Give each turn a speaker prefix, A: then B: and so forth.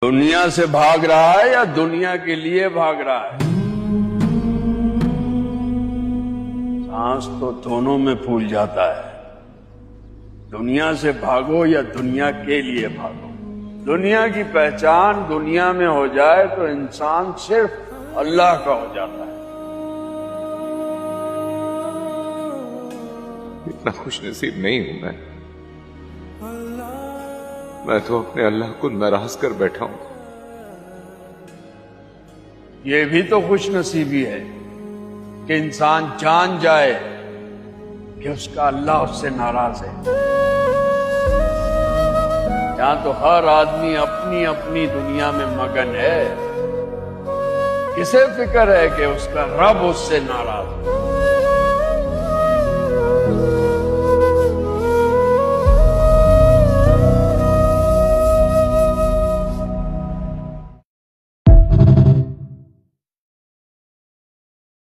A: दुनिया से भाग रहा है या दुनिया के लिए भाग रहा है? सांस तो दोनों में फूल जाता है। दुनिया से भागो या दुनिया के लिए भागो। दुनिया की पहचान दुनिया में हो जाए तो इंसान सिर्फ अल्लाह का हो जाता है।
B: इतना खुश नसीब नहीं हूं मैं तो अपने अल्लाह को नाराज कर बैठा हूं।
A: ये भी तो खुश नसीबी है कि इंसान जान जाए कि उसका अल्लाह उससे नाराज है। यहां तो हर आदमी अपनी अपनी दुनिया में मगन है। किसे फिक्र है कि उसका रब उससे नाराज है?